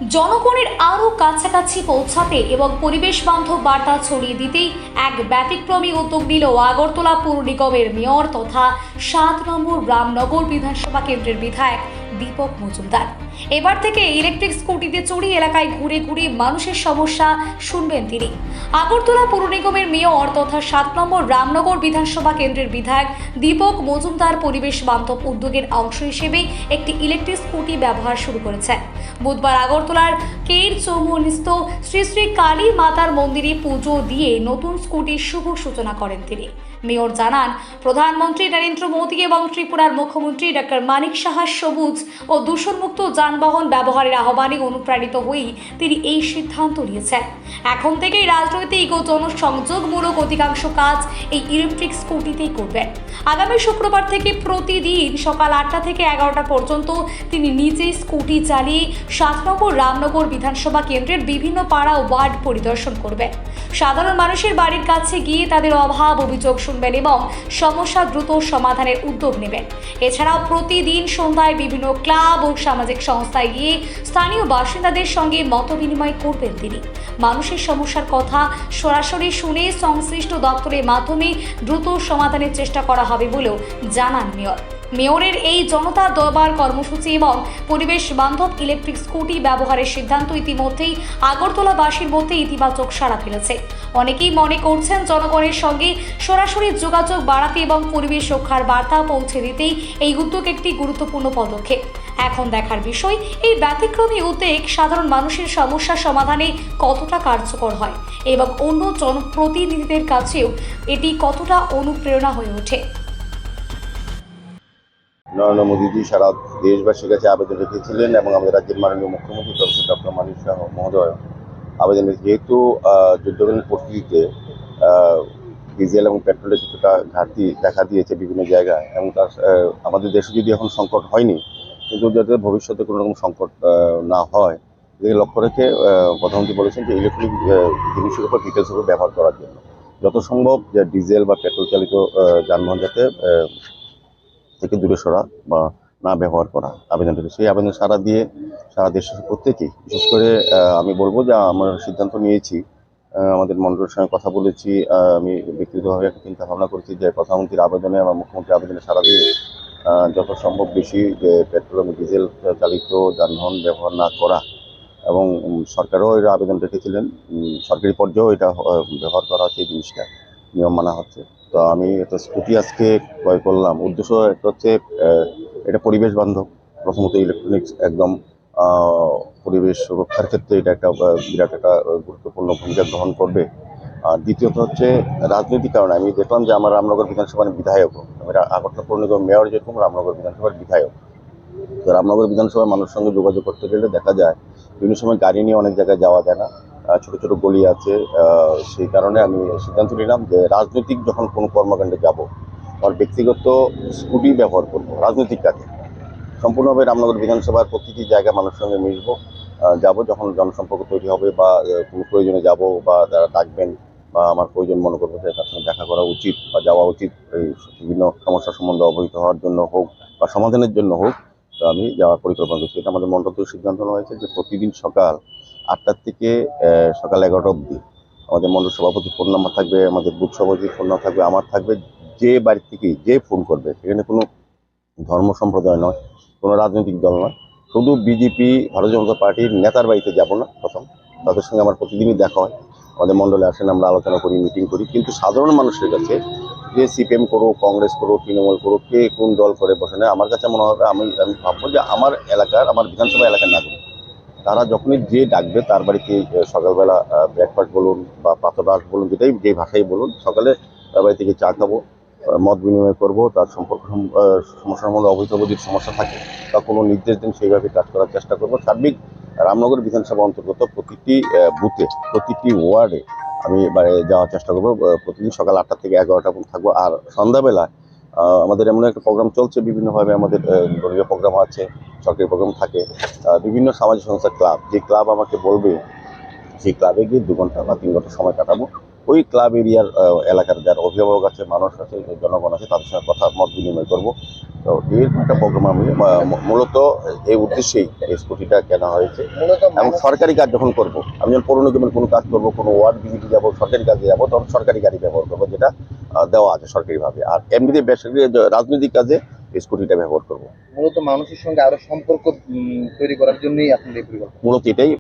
জনগণের আরও কাছাকাছি পৌঁছাতে এবং পরিবেশ বান্ধব বার্তা ছড়িয়ে দিতেই এক ব্যতিক্রমী উদ্যোগ নিল আগরতলা পৌর নিগমের মেয়র তথা ৭ নম্বর রামনগর বিধানসভা কেন্দ্রের বিধায়ক দীপক মজুমদার। এবার থেকে ইলেকট্রিক স্কুটিতে চড়ে এলাকায় ঘুরে ঘুরে মানুষের সমস্যা শুনবেন তিনি। আগরতলা পৌর নিগমের মেয়র তথা ৭ নম্বর রামনগর বিধানসভা কেন্দ্রের বিধায়ক দীপক মজুমদার পরিবেশ বান্ধব উদ্যোগের অংশ হিসেবে একটি ইলেকট্রিক স্কুটি ব্যবহার শুরু করেছেন। বুধবার আগরতলার কের চৌমুহনীস্থ শ্রী শ্রী কালী মাতার মন্দিরে পুজো দিয়ে নতুন স্কুটির শুভ সূচনা করেন তিনি। মেয়র জানান, প্রধানমন্ত্রী নরেন্দ্র মোদী এবং ত্রিপুরার মুখ্যমন্ত্রী ডক্টর মানিক সাহার সবুজ ও দূষণমুক্ত যানবাহন ব্যবহারের আহ্বানে অনুপ্রাণিত হয়েই তিনি এই সিদ্ধান্ত নিয়েছেন। এখন থেকেই রাজনৈতিক ও জনসংযোগমূলক অধিকাংশ কাজ এই ইলেকট্রিক স্কুটিতেই করবেন। আগামী শুক্রবার থেকে প্রতিদিন সকাল ৮টা থেকে ১১টা পর্যন্ত তিনি নিজেই স্কুটি চালিয়ে ৭ নম্বর রামনগর বিধানসভা কেন্দ্রের বিভিন্ন পাড়া ও ওয়ার্ড পরিদর্শন করবেন। সাধারণ মানুষের বাড়ির কাছে গিয়ে তাদের অভাব অভিযোগ শুনবেন এবং সমস্যা দ্রুত সমাধানের উদ্যোগ নেবেন। এছাড়াও প্রতিদিন সন্ধ্যায় বিভিন্ন ক্লাব ও সামাজিক সংস্থায় গিয়ে স্থানীয় বাসিন্দাদের সঙ্গে মত বিনিময় করবেন তিনি। মানুষের সমস্যার কথা সরাসরি শুনে সংশ্লিষ্ট দপ্তরের মাধ্যমে দ্রুত সমাধানের চেষ্টা করা হবে বলেও জানান মেয়র। মেয়রের এই জনতা দরবার কর্মসূচি এবং পরিবেশ বান্ধব ইলেকট্রিক স্কুটি ব্যবহারের সিদ্ধান্ত ইতিমধ্যেই আগরতলাবাসীর মধ্যে ইতিবাচক সাড়া ফেলেছে। অনেকেই মনে করছেন জনগণের সঙ্গে সরাসরি যোগাযোগ বাড়াতে এবং পরিবেশ রক্ষার বার্তা পৌঁছে দিতেই এই উদ্যোগ একটি গুরুত্বপূর্ণ পদক্ষেপ। এখন দেখার বিষয় এই ব্যতিক্রমী উদ্যোগ সাধারণ মানুষের সমস্যা সমাধানে কতটা কার্যকর হয় এবং অন্য জনপ্রতিনিধিদের কাছেও এটি কতটা অনুপ্রেরণা হয়ে ওঠে। নরেন্দ্র মোদীজি সারা দেশবাসীর কাছে আবেদন রেখেছিলেন এবং আমাদের রাজ্যের মাননীয় মুখ্যমন্ত্রী প্রফেসর ডক্টর মানিক সাহা মহোদয় আবেদন যেহেতু যুদ্ধকালীন পরিস্থিতিতে ডিজেল এবং পেট্রোলের কিছুটা ঘাটতি দেখা দিয়েছে বিভিন্ন জায়গায় এবং তার আমাদের দেশে যদি এখন সংকট হয়নি, কিন্তু যাতে ভবিষ্যতে কোনো রকম সংকট না হয় এদিকে লক্ষ্য রেখে প্রধানমন্ত্রী বলেছেন যে ইলেকট্রনিক জিনিসের উপর ডিটেলসের উপর ব্যবহার করার জন্য যত সম্ভব যে ডিজেল বা পেট্রোল চালিত যানবাহন যাতে থেকে দূরে সরা বা না ব্যবহার করা আবেদন থেকে সেই আবেদন সারা দিয়ে সারা দেশের প্রত্যেকেই, বিশেষ করে আমি বলবো যে আমার সিদ্ধান্ত নিয়েছি, আমাদের মন্ডলের সঙ্গে কথা বলেছি, আমি ব্যক্তিগতভাবে একটা চিন্তা ভাবনা করেছি যে প্রধানমন্ত্রীর আবেদনে আমার মুখ্যমন্ত্রীর আবেদনে সারা দিয়ে যত সম্ভব বেশি যে পেট্রোল এবং ডিজেল চালিত যানবাহন ব্যবহার না করা এবং সরকারও এর আবেদন রেখেছিলেন, সরকারি পর্যায়েও এটা ব্যবহার করা হচ্ছে, এই জিনিসটা নিয়ম মানা হচ্ছে। তো আমি একটা স্কুটি আজকে ক্রয় করলাম। উদ্দেশ্য একটা হচ্ছে এটা পরিবেশ বান্ধব, প্রথমত ইলেকট্রনিক্স একদম পরিবেশ রক্ষার ক্ষেত্রে এটা একটা বিরাট একটা গুরুত্বপূর্ণ ভূমিকা গ্রহণ করবে। আর দ্বিতীয়ত হচ্ছে রাজনৈতিক কারণে আমি দেখলাম যে আমার রামনগর বিধানসভার বিধায়ক, আমি আগরতলা পৌর নিগম মেয়র যেরকম রামনগর বিধানসভার বিধায়ক। তো রামনগর বিধানসভার মানুষের সঙ্গে যোগাযোগ করতে গেলে দেখা যায় বিভিন্ন সময় গাড়ি নিয়ে অনেক জায়গায় যাওয়া যায় না, ছোট ছোট গলি আছে। সেই কারণে আমি সিদ্ধান্ত নিলাম যে রাজনৈতিক যখন কোনো কর্মকাণ্ডে যাব, আমার ব্যক্তিগত স্কুটি ব্যবহার করব রাজনৈতিক কাজে। সম্পূর্ণভাবে রামনগর বিধানসভার প্রতিটি জায়গায় মানুষের সঙ্গে মিশব, যাব যখন জনসম্পর্ক তৈরি হবে বা কোনো প্রয়োজনে যাব বা যারা ডাকবেন বা আমার প্রয়োজন মনে করবো যে তার সঙ্গে দেখা করা উচিত বা যাওয়া উচিত, এই বিভিন্ন সমস্যা সম্বন্ধে অবহিত হওয়ার জন্য হোক বা সমাধানের জন্য হোক, তো আমি যাওয়ার পরিকল্পনা করছি। এটা আমাদের মন্ডল থেকে সিদ্ধান্ত নেওয়া হয়েছে যে প্রতিদিন সকাল ৮টা থেকে সকাল ১১টা অবধি আমাদের মন্ডল সভাপতি ফোন নাম্বার থাকবে, আমাদের বুথ সভাপতির ফোন নাম্বার থাকবে, আমার থাকবে। যে বাড়ি থেকেই যে ফোন করবে, সেখানে কোনো ধর্ম সম্প্রদায় নয়, কোনো রাজনৈতিক দল নয়, শুধু বিজেপি ভারতীয় জনতা পার্টির নেতার বাড়িতে যাব না, প্রথম তাদের সঙ্গে আমার প্রতিদিনই দেখা হয়, আমাদের মণ্ডলে আসেন, আমরা আলোচনা করি, মিটিং করি। কিন্তু সাধারণ মানুষের কাছে যে সিপিএম করুক, কংগ্রেস করুক, তৃণমূল করুক, কে কোন দল করে বসে না, আমার কাছে মনে হবে আমি ভাববো যে আমার এলাকার, আমার বিধানসভা এলাকার নাগরিক, তারা যখনই যে ডাকবে তার বাড়িতে সকালবেলা ব্রেকফাস্ট বলুন বা প্রাতরাশ বলুন, যেটাই যে ভাষাই বলুন, সকালে তার বাড়ি থেকে চা খাবো, মত বিনিময় করবো, তার সম্পর্ক সমস্যার সম্বন্ধে অবহিত যদি সমস্যা থাকে বা কোনো নির্দেশ দিন সেইভাবে কাজ করার চেষ্টা করবো। সার্বিক রামনগর বিধানসভা অন্তর্গত প্রতিটি বুথে, প্রতিটি ওয়ার্ডে আমি যাওয়ার চেষ্টা করবো। প্রতিদিন সকাল ৮টা থেকে ১১টা পর্যন্ত থাকবো। আর সন্ধ্যাবেলায় আমাদের এমন একটা প্রোগ্রাম চলছে, বিভিন্নভাবে আমাদের দলীয় প্রোগ্রাম আছে, সরকারি প্রোগ্রাম থাকে, বিভিন্ন সামাজিক সংস্থা ক্লাব, যে ক্লাব আমাকে বলবে সেই ক্লাবে গিয়ে ২ ঘন্টা বা ৩ ঘন্টা সময় কাটাবো। ওই ক্লাব এরিয়ার এলাকার যারা অভিভাবক আছে, মানুষ আছে, জনগণ আছে, তাদের সঙ্গে কথা মত বিনিময় করবো। তো এরকম একটা প্রোগ্রাম আমি মূলত এই উদ্দেশ্যেই এই স্কুটিটা কেনা হয়েছে। মূলত এবং সরকারি কাজ যখন করব, আমি যখন পৌর নিগমের কোনো কাজ করবো, কোনো ওয়ার্ড ভিজিটে যাবো, সরকারি কাজে যাবো, তখন সরকারি গাড়ি ব্যবহার করবো, যেটা দেওয়া আছে সরকারিভাবে। আর এমনিতে বেসরকারি রাজনৈতিক কাজে এই স্কুটিটা ব্যবহার করবো। মূলত মানুষের সঙ্গে আরো সম্পর্ক তৈরি করার জন্যই আপনার এই পরিকল্পনা। মূলত এটাই